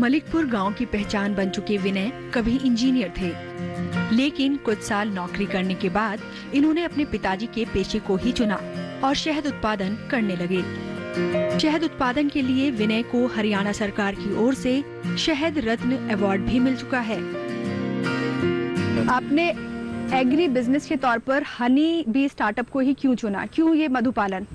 मलिकपुर गांव की पहचान बन चुके विनय कभी इंजीनियर थे, लेकिन कुछ साल नौकरी करने के बाद इन्होंने अपने पिताजी के पेशे को ही चुना और शहद उत्पादन करने लगे। शहद उत्पादन के लिए विनय को हरियाणा सरकार की ओर से शहद रत्न अवार्ड भी मिल चुका है। आपने एग्री बिजनेस के तौर पर हनी बी स्टार्टअप को ही क्यों चुना, क्यों ये मधुपालन?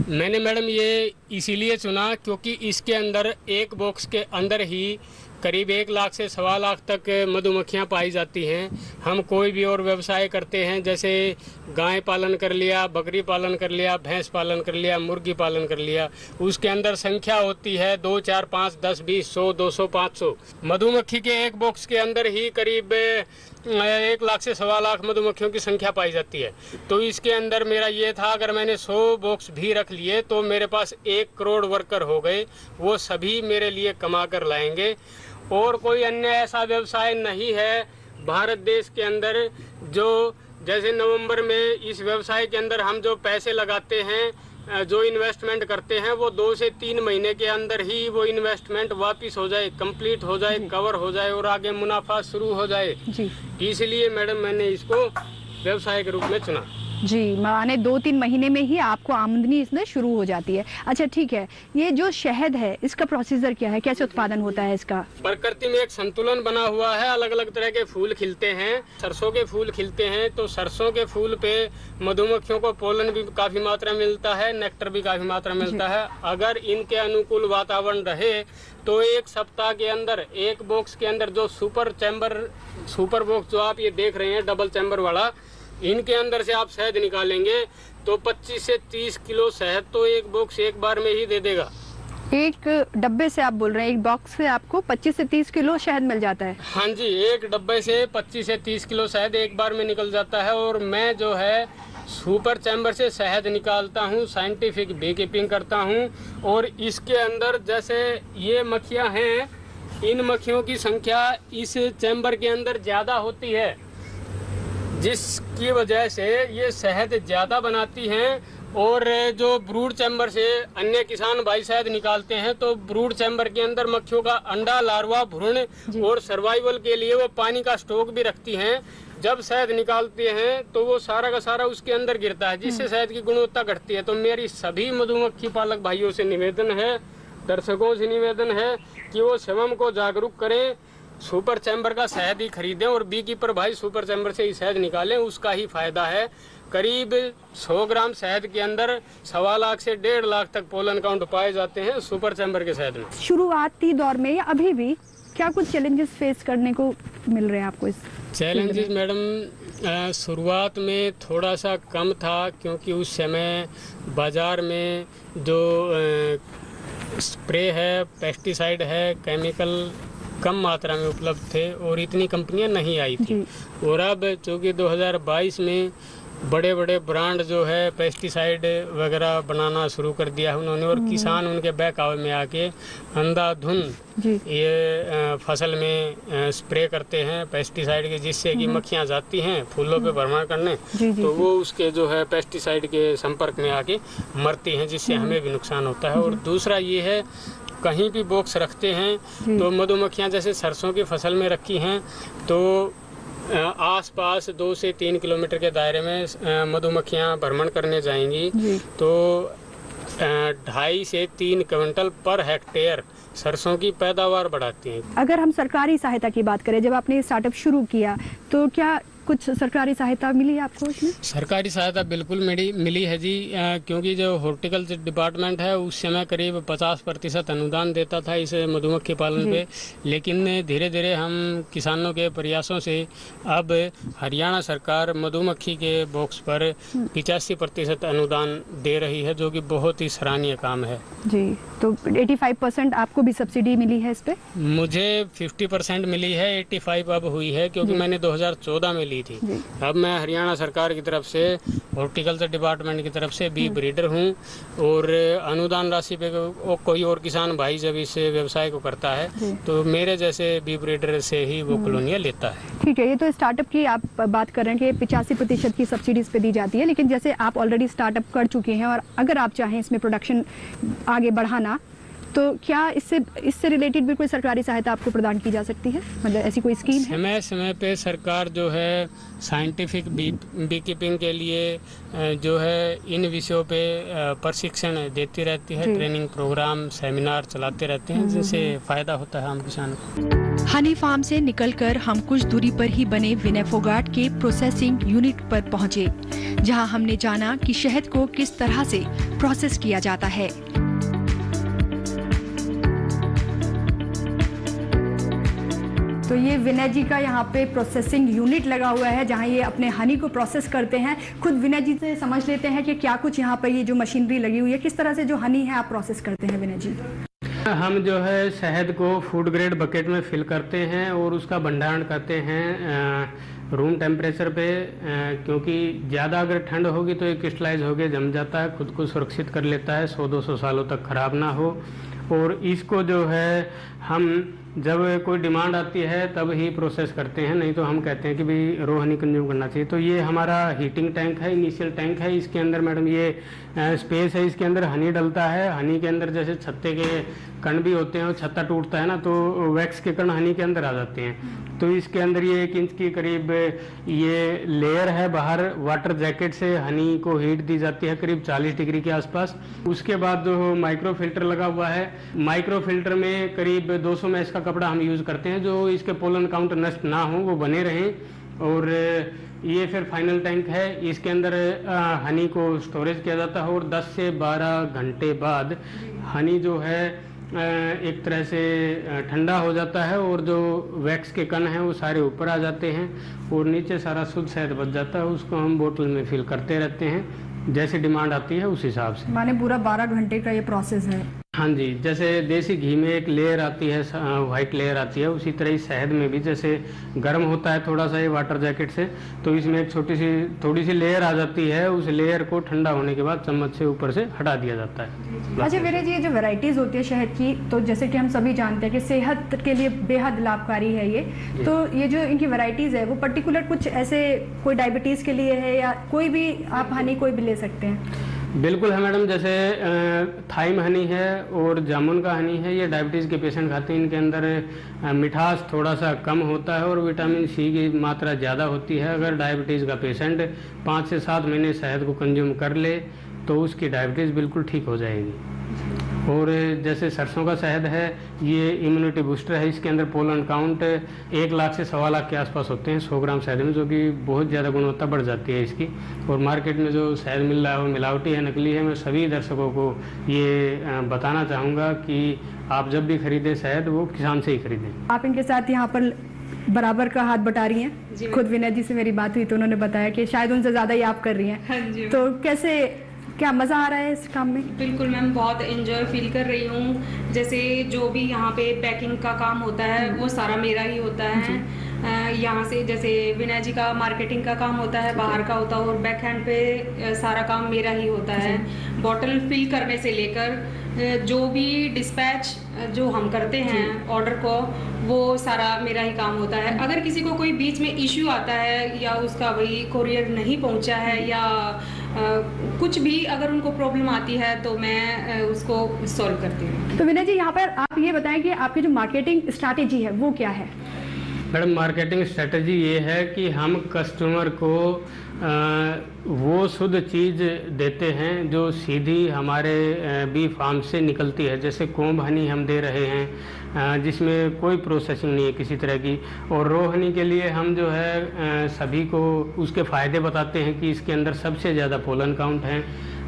मैंने मैडम ये इसीलिए चुना क्योंकि इसके अंदर एक बॉक्स के अंदर ही करीब 1 लाख से 1.25 लाख तक मधुमक्खियां पाई जाती हैं। हम कोई भी और व्यवसाय करते हैं, जैसे गाय पालन कर लिया, बकरी पालन कर लिया, भैंस पालन कर लिया, मुर्गी पालन कर लिया, उसके अंदर संख्या होती है 2, 4, 5, 10, 20, 100, 200, 500। मधुमक्खी के एक बॉक्स के अंदर ही करीब 1 लाख से 1.25 लाख मधुमक्खियों की संख्या पाई जाती है। तो इसके अंदर मेरा ये था, अगर मैंने 100 बॉक्स भी रख लिए तो मेरे पास 1 करोड़ वर्कर हो गए, वो सभी मेरे लिए कमा कर लाएंगे। और कोई अन्य ऐसा व्यवसाय नहीं है भारत देश के अंदर जो, जैसे नवंबर में इस व्यवसाय के अंदर हम जो पैसे लगाते हैं, जो इन्वेस्टमेंट करते हैं, वो 2 से 3 महीने के अंदर ही वो इन्वेस्टमेंट वापस हो जाए, कंप्लीट हो जाए, कवर हो जाए और आगे मुनाफा शुरू हो जाए। इसलिए मैडम मैंने इसको व्यवसाय के रूप में चुना। जी, माने 2-3 महीने में ही आपको आमदनी इसमें शुरू हो जाती है। अच्छा ठीक है, ये जो शहद है इसका प्रोसीजर क्या है, कैसे उत्पादन होता है इसका? प्रकृति में एक संतुलन बना हुआ है, अलग अलग तरह के फूल खिलते हैं। सरसों के फूल खिलते हैं तो सरसों के फूल पे मधुमक्खियों को पोलन भी काफी मात्रा में मिलता है, नेक्टर भी काफी मात्रा में मिलता है। अगर इनके अनुकूल वातावरण रहे तो 1 सप्ताह के अंदर एक बॉक्स के अंदर जो सुपर बॉक्स जो आप ये देख रहे हैं डबल चैम्बर वाला, इनके अंदर से आप शहद निकालेंगे तो 25 से 30 किलो शहद तो एक बॉक्स एक बार में ही दे देगा। एक डब्बे से आप बोल रहे हैं, एक बॉक्स से आपको 25 से 30 किलो शहद मिल जाता है? हाँ जी, एक डब्बे से 25 से 30 किलो शहद एक बार में निकल जाता है। और मैं जो है सुपर चैम्बर से शहद निकालता हूँ, साइंटिफिक बी कीपिंग करता हूँ। और इसके अंदर जैसे ये मक्खियाँ हैं, इन मक्खियों की संख्या इस चैम्बर के अंदर ज़्यादा होती है, जिसकी वजह से ये शहद ज़्यादा बनाती हैं। और जो ब्रूड चैम्बर से अन्य किसान भाई शहद निकालते हैं तो ब्रूड चैम्बर के अंदर मक्खियों का अंडा, लार्वा, भ्रूण और सर्वाइवल के लिए वो पानी का स्टॉक भी रखती हैं। जब शहद निकालते हैं तो वो सारा का सारा उसके अंदर गिरता है, जिससे शहद की गुणवत्ता घटती है। तो मेरी सभी मधुमक्खी पालक भाइयों से निवेदन है, दर्शकों से निवेदन है कि वो स्वयं को जागरूक करें, सुपर चैम्बर का शहद ही खरीदें और बी कीपर भाई सुपर चैम्बर से ही शहद निकालें, उसका ही फायदा है। करीब 100 ग्राम शहद के अंदर 1.25 लाख से 1.5 लाख तक पोलन काउंट पाए जाते हैं सुपर चैम्बर के शहद में। शुरुआती दौर में या अभी भी क्या कुछ चैलेंजेस फेस करने को मिल रहे हैं आपको? इस चैलेंजेस मैडम शुरुआत में थोड़ा सा कम था, क्योंकि उस समय बाजार में जो स्प्रे है, पेस्टिसाइड है, केमिकल कम मात्रा में उपलब्ध थे और इतनी कंपनियां नहीं आई थी। और अब चूँकि 2022 में बड़े बड़े ब्रांड जो है पेस्टिसाइड वगैरह बनाना शुरू कर दिया है उन्होंने, और किसान उनके बहकावे में आके अंधाधुंध ये फसल में स्प्रे करते हैं पेस्टिसाइड के, जिससे कि मक्खियां जाती हैं फूलों पे भ्रमण करने, तो वो उसके जो है पेस्टिसाइड के संपर्क में आके मरती हैं, जिससे हमें भी नुकसान होता है। और दूसरा ये है, कहीं भी बॉक्स रखते हैं तो मधुमक्खियां जैसे सरसों की फसल में रखी हैं तो आसपास 2 से 3 किलोमीटर के दायरे में मधुमक्खियां भ्रमण करने जाएंगी तो 2.5 से 3 क्विंटल पर हेक्टेयर सरसों की पैदावार बढ़ाती हैं। अगर हम सरकारी सहायता की बात करें, जब आपने स्टार्टअप शुरू किया तो क्या कुछ सरकारी सहायता मिली आपको इसमें? सरकारी सहायता बिल्कुल मिली है जी, क्योंकि जो हॉर्टिकल्चर डिपार्टमेंट है उस समय करीब 50% अनुदान देता था इस मधुमक्खी पालन पे, लेकिन धीरे धीरे हम किसानों के प्रयासों से अब हरियाणा सरकार मधुमक्खी के बॉक्स पर 85% अनुदान दे रही है, जो कि बहुत ही सराहनीय काम है जी। तो 85% आपको भी सब्सिडी मिली है इस पे? मुझे 50% मिली है, 85 अब हुई है, क्योंकि मैंने 2014 में ली थी। अब मैं हरियाणा सरकार की तरफ से हॉर्टिकल्चर डिपार्टमेंट की तरफ से बी ब्रीडर हूँ, और अनुदान राशि पे कोई और किसान भाई जब इस व्यवसाय को करता है तो मेरे जैसे बी ब्रीडर से ही वो कॉलोनियाँ लेता है। ठीक है, ये तो स्टार्टअप की आप बात कर रहे हैं कि 85% की सब्सिडीज पे दी जाती है, लेकिन जैसे आप ऑलरेडी स्टार्टअप कर चुके हैं और अगर आप चाहें इसमें प्रोडक्शन आगे बढ़ाना तो क्या इससे रिलेटेड भी कोई सरकारी सहायता आपको प्रदान की जा सकती है, मतलब ऐसी कोई स्कीम है? समय समय पे सरकार जो है साइंटिफिक बी कीपिंग के लिए जो है इन विषयों पे प्रशिक्षण देती रहती है, ट्रेनिंग प्रोग्राम सेमिनार चलाते रहते हैं, जिनसे फायदा होता है आम किसान को। हनी फार्म से निकलकर हम कुछ दूरी पर ही बने विनय फोगाट के प्रोसेसिंग यूनिट पर पहुंचे, जहां हमने जाना कि शहद को किस तरह से प्रोसेस किया जाता है। तो ये विनय जी का यहाँ पे प्रोसेसिंग यूनिट लगा हुआ है, जहाँ ये अपने हनी को प्रोसेस करते हैं। खुद विनय जी से समझ लेते हैं कि क्या कुछ यहाँ पे ये जो मशीनरी लगी हुई है, किस तरह से जो हनी है आप प्रोसेस करते हैं विनय जी? हम जो है शहद को फूड ग्रेड बकेट में फिल करते हैं और उसका भंडारण करते हैं रूम टेम्परेचर पे, क्योंकि ज़्यादा अगर ठंड होगी तो ये क्रिस्टलाइज होकर जम जाता है, खुद को सुरक्षित कर लेता है, 100-200 सालों तक खराब ना हो। और इसको जो है हम जब कोई डिमांड आती है तब ही प्रोसेस करते हैं, नहीं तो हम कहते हैं कि भाई रो हनी कंज्यूम करना चाहिए। तो ये हमारा हीटिंग टैंक है, इनिशियल टैंक है। इसके अंदर मैडम ये स्पेस है, इसके अंदर हनी डलता है। हनी के अंदर जैसे छत्ते के कण भी होते हैं और छत्ता टूटता है ना, तो वैक्स के कण हनी के अंदर आ जाते हैं। तो इसके अंदर ये 1 इंच की करीब ये लेयर है, बाहर वाटर जैकेट से हनी को हीट दी जाती है करीब 40 डिग्री के आसपास। उसके बाद जो माइक्रो फिल्टर लगा हुआ है, माइक्रो फिल्टर में करीब 200 मैश का कपड़ा हम यूज़ करते हैं, जो इसके पोलन काउंट नष्ट ना हो, वो बने रहें। और ये फिर फाइनल टैंक है, इसके अंदर हनी को स्टोरेज किया जाता है और 10 से 12 घंटे बाद हनी जो है एक तरह से ठंडा हो जाता है और जो वैक्स के कण हैं वो सारे ऊपर आ जाते हैं और नीचे सारा शुद्ध शहद बच जाता है। उसको हम बोतल में फिल करते रहते हैं, जैसे डिमांड आती है उस हिसाब से। माने पूरा 12 घंटे का ये प्रोसेस है? हाँ जी, जैसे देसी घी में एक लेयर आती है, वाइट लेयर आती है, उसी तरह ही शहद में भी जैसे गर्म होता है थोड़ा सा ये वाटर जैकेट से, तो इसमें एक थोड़ी सी लेयर आ जाती है। उस लेयर को ठंडा होने के बाद चम्मच से ऊपर से हटा दिया जाता है। अच्छा विनय जी, ये जो वैरायटीज होती है शहद की, तो जैसे कि हम सभी जानते हैं कि सेहत के लिए बेहद लाभकारी है ये, तो ये जो इनकी वैरायटीज है वो पर्टिकुलर कुछ ऐसे कोई डायबिटीज के लिए है या कोई भी आप हनी कोई भी ले सकते हैं? बिल्कुल है मैडम, जैसे थाइम हनी है और जामुन का हनी है, ये डायबिटीज़ के पेशेंट खाते हैं। इनके अंदर मिठास थोड़ा सा कम होता है और विटामिन सी की मात्रा ज़्यादा होती है। अगर डायबिटीज़ का पेशेंट 5 से 7 महीने शहद को कंज्यूम कर ले तो उसकी डायबिटीज़ बिल्कुल ठीक हो जाएगी। और जैसे सरसों का शहद है, ये इम्यूनिटी बूस्टर है। इसके अंदर पोलन काउंट 1 लाख से 1.25 लाख के आसपास होते हैं 100 ग्राम शहद में, जो कि बहुत ज़्यादा गुणवत्ता बढ़ जाती है इसकी। और मार्केट में जो शहद मिल रहा है वो मिलावटी है, नकली है। मैं सभी दर्शकों को ये बताना चाहूँगा कि आप जब भी खरीदें शहद, वो किसान से ही खरीदें। आप इनके साथ यहाँ पर बराबर का हाथ बटा रही हैं। खुद विनय जी से मेरी बात हुई तो उन्होंने बताया कि शायद उनसे ज़्यादा ही आप कर रही हैं। हाँ जी। तो कैसे, क्या मज़ा आ रहा है इस काम में? बिल्कुल मैम, बहुत एंजॉय फील कर रही हूँ। जैसे जो भी यहाँ पे पैकिंग का काम होता है वो सारा मेरा ही होता है। यहाँ से जैसे विनय जी का मार्केटिंग का काम होता है, बाहर का होता है, और बैक हैंड पे सारा काम मेरा ही होता है। बॉटल फिल करने से लेकर जो भी डिस्पैच जो हम करते हैं ऑर्डर को, वो सारा मेरा ही काम होता है। अगर किसी को कोई बीच में इश्यू आता है या उसका वही कोरियर नहीं पहुंचा है या कुछ भी अगर उनको प्रॉब्लम आती है तो मैं उसको सॉल्व करती हूँ। तो विनय जी, यहाँ पर आप ये बताएं कि आपकी जो मार्केटिंग स्ट्रैटेजी है वो क्या है? मैडम, मार्केटिंग स्ट्रेटजी ये है कि हम कस्टमर को वो शुद्ध चीज़ देते हैं जो सीधी हमारे बी फार्म से निकलती है। जैसे कोम्ब हनी हम दे रहे हैं जिसमें कोई प्रोसेसिंग नहीं है किसी तरह की। और रो हनी के लिए हम जो है सभी को उसके फ़ायदे बताते हैं कि इसके अंदर सबसे ज़्यादा पोलन काउंट है।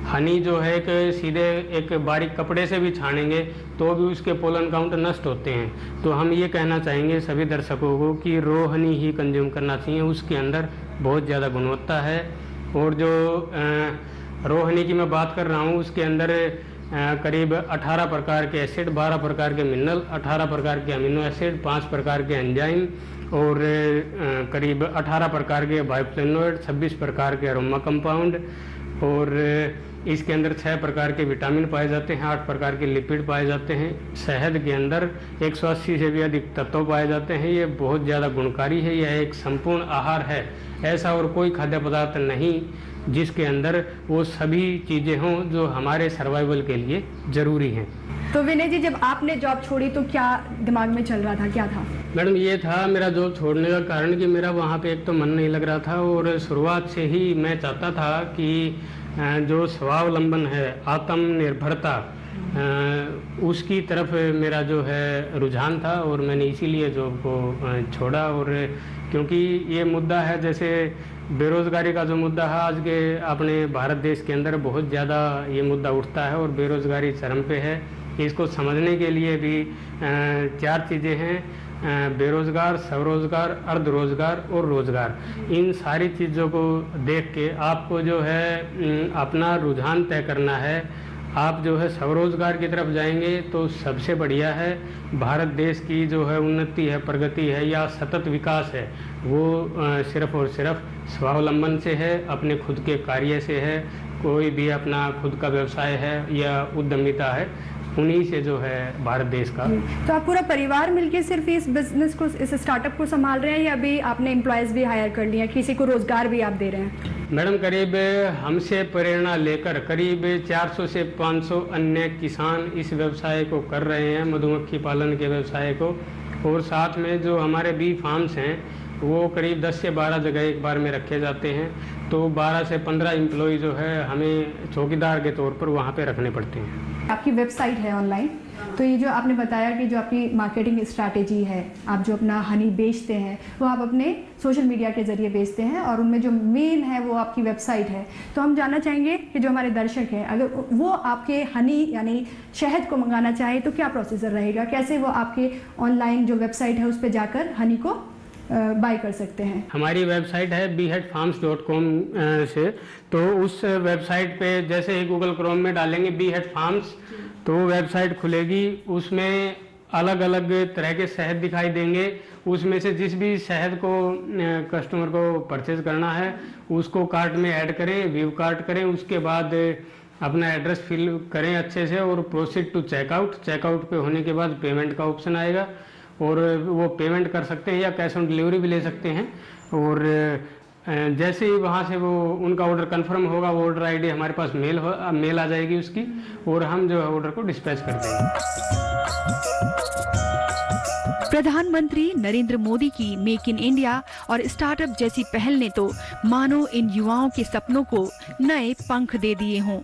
हनी जो है कि सीधे एक बारीक कपड़े से भी छानेंगे तो भी उसके पोलन काउंट नष्ट होते हैं। तो हम ये कहना चाहेंगे सभी दर्शकों को कि रो हनी ही कंज्यूम करना चाहिए, उसके अंदर बहुत ज़्यादा गुणवत्ता है। और जो रो हनी की मैं बात कर रहा हूँ, उसके अंदर करीब 18 प्रकार के एसिड, 12 प्रकार के मिनरल, 18 प्रकार के अमीनो एसिड, 5 प्रकार के एंजाइम और करीब 18 प्रकार के बायोफ्लेवोनॉइड, 26 प्रकार के अरोमा कंपाउंड, और इसके अंदर 6 प्रकार के विटामिन पाए जाते हैं, 8 प्रकार के लिपिड पाए जाते हैं। शहद के अंदर 180 से भी अधिक तत्व पाए जाते हैं। ये बहुत ज़्यादा गुणकारी है, यह एक संपूर्ण आहार है। ऐसा और कोई खाद्य पदार्थ नहीं जिसके अंदर वो सभी चीज़ें हों जो हमारे सर्वाइवल के लिए ज़रूरी हैं। तो विनय जी, जब आपने जॉब छोड़ी तो क्या दिमाग में चल रहा था, क्या था? मैडम ये था मेरा जॉब छोड़ने का कारण कि मेरा वहाँ पे एक तो मन नहीं लग रहा था, और शुरुआत से ही मैं चाहता था कि जो स्वावलंबन है, आत्मनिर्भरता, उसकी तरफ मेरा जो है रुझान था, और मैंने इसीलिए जॉब को छोड़ा। और क्योंकि ये मुद्दा है, जैसे बेरोज़गारी का जो मुद्दा है आज के अपने भारत देश के अंदर बहुत ज़्यादा ये मुद्दा उठता है, और बेरोज़गारी चरम पे है। इसको समझने के लिए भी 4 चीज़ें हैं: बेरोज़गार, स्वरोज़गार, अर्धरोज़गार और रोज़गार। इन सारी चीज़ों को देख के आपको जो है अपना रुझान तय करना है। आप जो है स्वरोज़गार की तरफ जाएंगे तो सबसे बढ़िया है। भारत देश की जो है उन्नति है, प्रगति है या सतत विकास है, वो सिर्फ और सिर्फ स्वावलंबन से है, अपने खुद के कार्य से है। कोई भी अपना खुद का व्यवसाय है या उद्यमिता है, उन्हीं से जो है भारत देश का। तो आप पूरा परिवार मिलके सिर्फ इस बिजनेस को, इस स्टार्टअप को संभाल रहे हैं, या अभी आपने एम्प्लॉयज भी हायर कर लिया, किसी को रोजगार भी आप दे रहे हैं? मैडम, करीब हमसे प्रेरणा लेकर करीब 400 से 500 अन्य किसान इस व्यवसाय को कर रहे हैं, मधुमक्खी पालन के व्यवसाय को। और साथ में जो हमारे बी फार्म्स हैं, वो करीब 10 से 12 जगह एक बार में रखे जाते हैं। तो 12 से 15 एम्प्लॉय जो है हमें चौकीदार के तौर पर वहाँ पे रखने पड़ते हैं। आपकी वेबसाइट है ऑनलाइन, तो ये जो आपने बताया कि जो आपकी मार्केटिंग स्ट्रैटेजी है, आप जो अपना हनी बेचते हैं वो आप अपने सोशल मीडिया के ज़रिए बेचते हैं, और उनमें जो मेन है वो आपकी वेबसाइट है। तो हम जानना चाहेंगे कि जो हमारे दर्शक हैं, अगर वो आपके हनी यानी शहद को मंगाना चाहे तो क्या प्रोसीजर रहेगा, कैसे वो आपके ऑनलाइन जो वेबसाइट है उस पर जाकर हनी को बाय कर सकते हैं? हमारी वेबसाइट है beeheadfarms.com से। तो उस वेबसाइट पे जैसे ही गूगल क्रोम में डालेंगे beehead farms, तो वेबसाइट खुलेगी। उसमें अलग अलग तरह के शहद दिखाई देंगे। उसमें से जिस भी शहद को कस्टमर को परचेज करना है उसको कार्ट में ऐड करें, व्यू कार्ट करें। उसके बाद अपना एड्रेस फिल करें अच्छे से और प्रोसीड टू चेकआउट। चेकआउट पे होने के बाद पेमेंट का ऑप्शन आएगा, और वो पेमेंट कर सकते हैं या कैश ऑन डिलीवरी भी ले सकते हैं। और जैसे ही वहाँ से वो उनका ऑर्डर कंफर्म होगा, वो ऑर्डर आईडी हमारे पास मेल आ जाएगी उसकी, और हम जो है ऑर्डर को डिस्पैच कर देंगे। प्रधानमंत्री नरेंद्र मोदी की मेक इन इंडिया और स्टार्टअप जैसी पहल ने तो मानो इन युवाओं के सपनों को नए पंख दे दिए हों।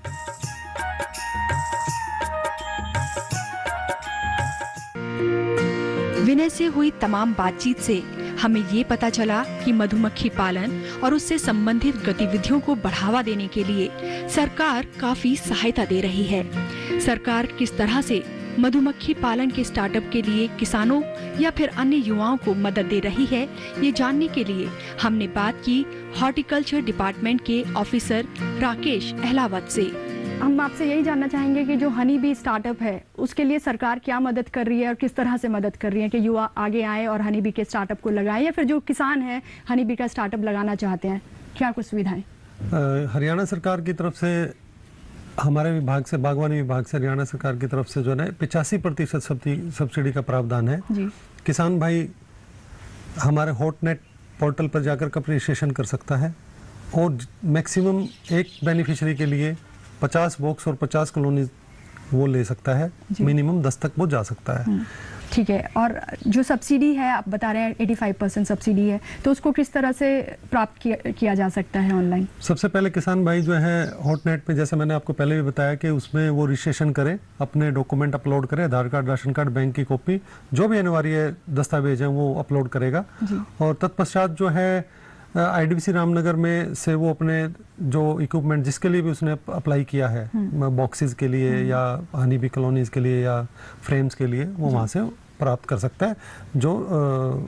विनय से हुई तमाम बातचीत से हमें ये पता चला कि मधुमक्खी पालन और उससे संबंधित गतिविधियों को बढ़ावा देने के लिए सरकार काफी सहायता दे रही है। सरकार किस तरह से मधुमक्खी पालन के स्टार्टअप के लिए किसानों या फिर अन्य युवाओं को मदद दे रही है, ये जानने के लिए हमने बात की हॉर्टिकल्चर डिपार्टमेंट के ऑफिसर राकेश अहलावत से। हम आपसे यही जानना चाहेंगे कि जो हनी बी स्टार्टअप है उसके लिए सरकार क्या मदद कर रही है और किस तरह से मदद कर रही है कि युवा आगे आए और हनी बी के स्टार्टअप को लगाएं, या फिर जो किसान हैं हनी बी का स्टार्टअप लगाना चाहते हैं, क्या कुछ सुविधाएं? हरियाणा सरकार की तरफ से, हमारे विभाग से, बागवानी विभाग से हरियाणा सरकार की तरफ से जो है 85% सब्सिडी का प्रावधान है जी। किसान भाई हमारे हॉटनेट पोर्टल पर जाकर अपनी रजिस्ट्रेशन कर सकता है, और मैक्सिमम एक बेनिफिशियरी के लिए 50 बॉक्स और 50 कॉलोनी वो ले सकता है, मिनिमम 10 तक वो जा सकता है। ठीक है। और जो सब्सिडी है आप बता रहे हैं 85% सब्सिडी है, तो उसको किस तरह से प्राप्त किया जा सकता है ऑनलाइन? सबसे पहले किसान भाई जो है हॉटनेट पे, जैसे मैंने आपको पहले भी बताया कि उसमें वो रजिस्ट्रेशन करें, अपने डॉक्यूमेंट अपलोड करें, आधार कार्ड, राशन कार्ड, बैंक की कॉपी, जो भी अनिवार्य दस्तावेज है वो अपलोड करेगा। और तत्पश्चात जो है IDBC रामनगर में से वो अपने जो इक्विपमेंट जिसके लिए भी उसने अप्लाई किया है, बॉक्सेस के लिए या हनी बी कॉलोनीज के लिए या फ्रेम्स के लिए, वो वहाँ से प्राप्त कर सकता है, जो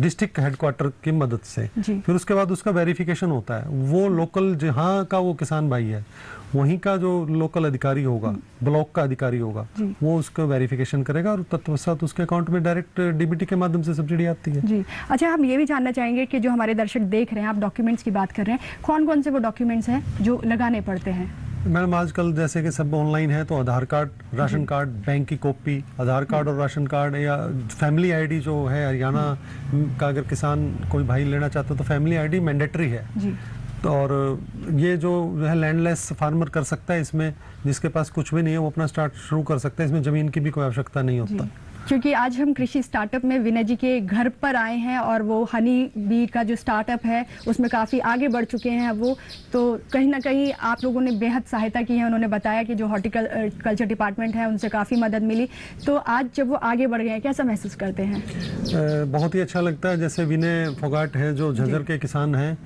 डिस्ट्रिक्ट हेडक्वार्टर की मदद से। फिर उसके बाद उसका वेरिफिकेशन होता है, वो लोकल जहाँ का वो किसान भाई है वहीं का जो लोकल अधिकारी होगा, ब्लॉक का अधिकारी होगा, वो उसका वेरिफिकेशन करेगा और तत्पश्चात उसके अकाउंट में डायरेक्ट DBT के माध्यम से सब्सिडी आती है जी। अच्छा, हम ये भी जानना चाहेंगे कि जो हमारे दर्शक देख रहे हैं, आप डॉक्यूमेंट्स की बात कर रहे हैं, कौन कौन से वो डॉक्यूमेंट्स हैं जो लगाने पड़ते हैं? मैडम आजकल जैसे कि सब ऑनलाइन है, तो आधार कार्ड, राशन कार्ड, बैंक की कॉपी, आधार कार्ड और राशन कार्ड, या फैमिली ID जो है हरियाणा का, अगर किसान कोई भाई लेना चाहता है तो फैमिली ID मैंडेटरी है जी। और ये जो है लैंडलेस फार्मर कर सकता है, इसमें जिसके पास कुछ भी नहीं है वो अपना स्टार्ट शुरू कर सकता है, इसमें ज़मीन की भी कोई आवश्यकता नहीं होता। क्योंकि आज हम कृषि स्टार्टअप में विनय जी के घर पर आए हैं और वो हनी बी का जो स्टार्टअप है उसमें काफ़ी आगे बढ़ चुके हैं वो, तो कहीं ना कहीं आप लोगों ने बेहद सहायता की है। उन्होंने बताया कि जो हॉर्टिकल्चर डिपार्टमेंट है उनसे काफ़ी मदद मिली, तो आज जब वो आगे बढ़ गए हैं कैसा महसूस करते हैं? बहुत ही अच्छा लगता है। जैसे विनय फोगाट है जो झज्जर के किसान हैं,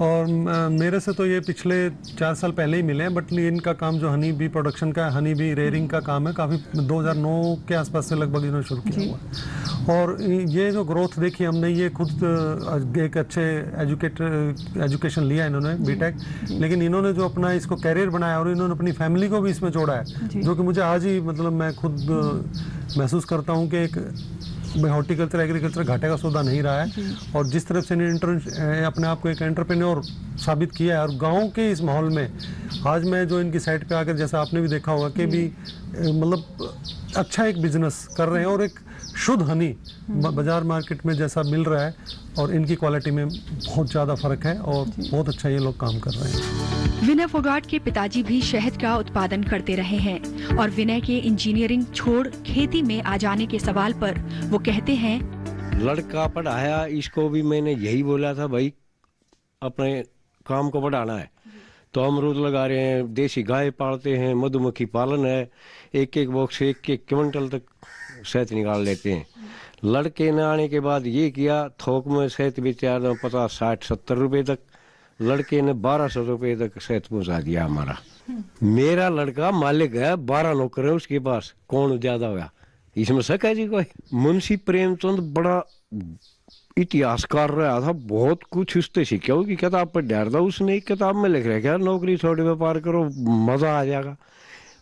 और मेरे से तो ये पिछले 4 साल पहले ही मिले हैं, बट इनका काम जो हनी बी प्रोडक्शन का, हनी बी रेयरिंग का काम है, काफ़ी 2009 के आसपास से लगभग इन्होंने शुरू किया हुआ। और ये जो ग्रोथ देखी हमने, ये खुद एक अच्छे एजुकेशन लिया इन्होंने बीटेक, लेकिन इन्होंने जो अपना इसको कैरियर बनाया और इन्होंने अपनी फैमिली को भी इसमें जोड़ा है, जो कि मुझे आज ही मतलब मैं खुद महसूस करता हूँ कि एक हॉर्टिकल्चर एग्रीकल्चर घाटे का सौदा नहीं रहा है। और जिस तरफ से अपने आप को एक एंटरप्रेन्योर साबित किया है, और गांव के इस माहौल में आज मैं जो इनकी साइट पे आकर, जैसा आपने भी देखा होगा कि भी मतलब अच्छा एक बिजनेस कर रहे हैं, और एक शुद्ध हनी बाजार मार्केट में जैसा मिल रहा है और इनकी क्वालिटी में बहुत ज़्यादा फर्क है, और बहुत अच्छा ये लोग काम कर रहे हैं। विनय फोगाट के पिताजी भी शहद का उत्पादन करते रहे हैं, और विनय के इंजीनियरिंग छोड़ खेती में आ जाने के सवाल पर वो कहते हैं, लड़का पढ़ाया, इसको भी मैंने यही बोला था भाई अपने काम को बढ़ाना है, तो अमरूद लगा रहे हैं, देसी गाय पालते हैं, मधुमक्खी पालन है, एक बॉक्स 1 क्विंटल तक शहद निकाल लेते हैं। लड़के ने आने के बाद ये किया, थोक में शहद बेचा 50, 60, 70 रुपए तक, लड़के ने 1200 रुपए तक शहद पहुंचा दिया हमारा। मेरा लड़का मालिक है, 12 नौकर है उसके पास, कौन ज्यादा होगा इसमें शक है जी कोई? मुंशी प्रेमचंद बड़ा इतिहासकार रहा था, बहुत कुछ उससे सीखा, की किताब पर ढार था, उसने एक किताब में लिख रखा नौकरी छोड़े व्यापार करो मजा आ जाएगा।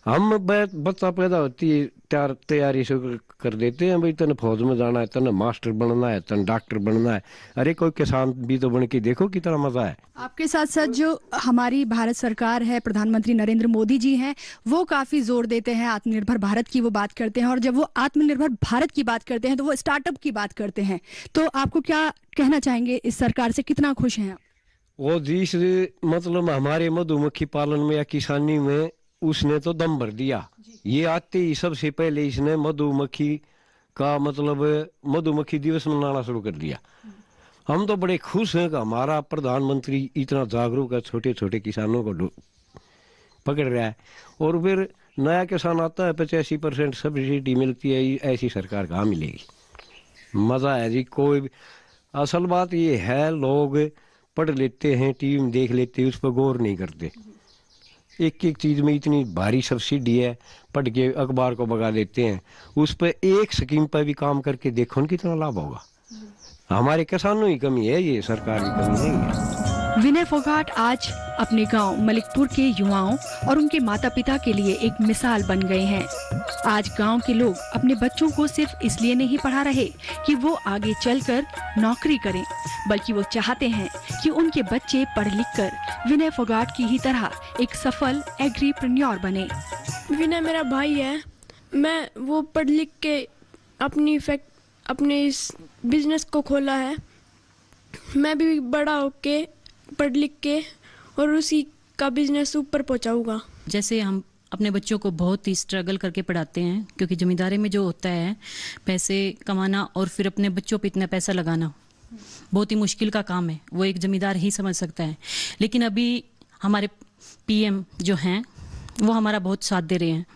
हम बच्चा पैदा होती है तैयारी से कर देते हैं, भाई तने फौज में जाना है, तने मास्टर बनना है, तने डॉक्टर बनना है, अरे कोई किसान भी तो बन के देखो कितना मजा है। आपके साथ साथ जो हमारी भारत सरकार है, प्रधानमंत्री नरेंद्र मोदी जी हैं, वो काफी जोर देते हैं आत्मनिर्भर भारत की, वो बात करते हैं, और जब वो आत्मनिर्भर भारत की बात करते हैं तो वो स्टार्टअप की बात करते हैं, तो आपको क्या कहना चाहेंगे, इस सरकार से कितना खुश हैं? वो जिस मतलब हमारे मधुमक्खी पालन में या किसानी में उसने तो दम भर दिया। ये आते ही सबसे पहले इसने मधुमक्खी का मतलब मधुमक्खी दिवस मनाना शुरू कर दिया। हम तो बड़े खुश हैं कि हमारा प्रधानमंत्री इतना जागरूक है, छोटे छोटे किसानों को पकड़ रहा है। और फिर नया किसान आता है 85% सब्सिडी मिलती है, ऐसी सरकार कहाँ मिलेगी? मजा है जी। कोई असल बात ये है, लोग पढ़ लेते हैं, टीवी देख लेते हैं, उस पर गौर नहीं करते। एक एक चीज में इतनी भारी सब्सिडी है, पढ़ के अखबार को भगा देते हैं, उस पर एक स्कीम पर भी काम करके देखो न कितना लाभ होगा। हमारे किसानों की कमी है, ये सरकार की कमी नहीं है। विनय फोगाट आज अपने गांव मलिकपुर के युवाओं और उनके माता पिता के लिए एक मिसाल बन गए हैं। आज गांव के लोग अपने बच्चों को सिर्फ इसलिए नहीं पढ़ा रहे कि वो आगे चलकर नौकरी करें, बल्कि वो चाहते हैं कि उनके बच्चे पढ़ लिख कर विनय फोगाट की ही तरह एक सफल एग्रीप्रेन्योर बने। विनय मेरा भाई है, मैं वो पढ़ लिख के अपने इस बिजनेस को खोला है। मैं भी बड़ा होके पढ़ लिख के और उसी का बिजनेस ऊपर पहुंचाऊंगा। जैसे हम अपने बच्चों को बहुत ही स्ट्रगल करके पढ़ाते हैं, क्योंकि जमींदारी में जो होता है पैसे कमाना और फिर अपने बच्चों पे इतना पैसा लगाना बहुत ही मुश्किल का काम है, वो एक जमींदार ही समझ सकता है। लेकिन अभी हमारे पीएम जो हैं वो हमारा बहुत साथ दे रहे हैं,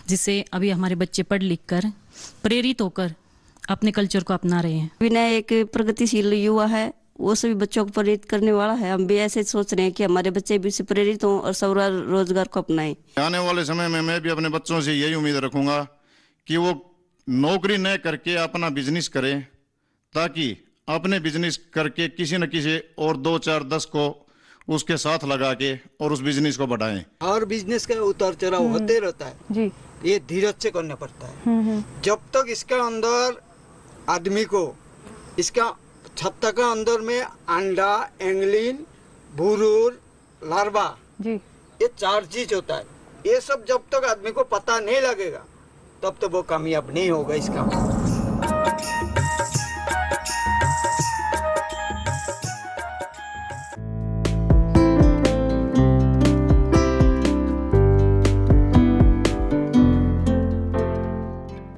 जिससे अभी हमारे बच्चे पढ़ लिख कर प्रेरित होकर अपने कल्चर को अपना रहे हैं। विनय एक प्रगतिशील युवा है, वो सभी बच्चों को प्रेरित करने वाला है। हम भी ऐसे सोच रहे हैं कि हमारे बच्चे भी इससे प्रेरित हों और स्वरोजगार को अपनाएं। आने वाले समय में मैं भी अपने बच्चों से यही उम्मीद रखूंगा कि वो नौकरी न करके अपना बिजनेस करें, ताकि अपने बिजनेस करके किसी न किसी और 2, 4, 10 को उसके साथ लगा के और उस बिजनेस को बढ़ाएं। और बिजनेस का उतार चढ़ाव होते रहता है जी, ये धीरज से करना पड़ता है। जब तक इसके अंदर आदमी को इसका छत्ता के अंदर में अंडा, एंगलिन, भूरूर, लार्वा जी, ये 4 चीज होता है। ये सब जब तक आदमी को पता नहीं लगेगा तब तक वो कामयाब नहीं होगा इसका।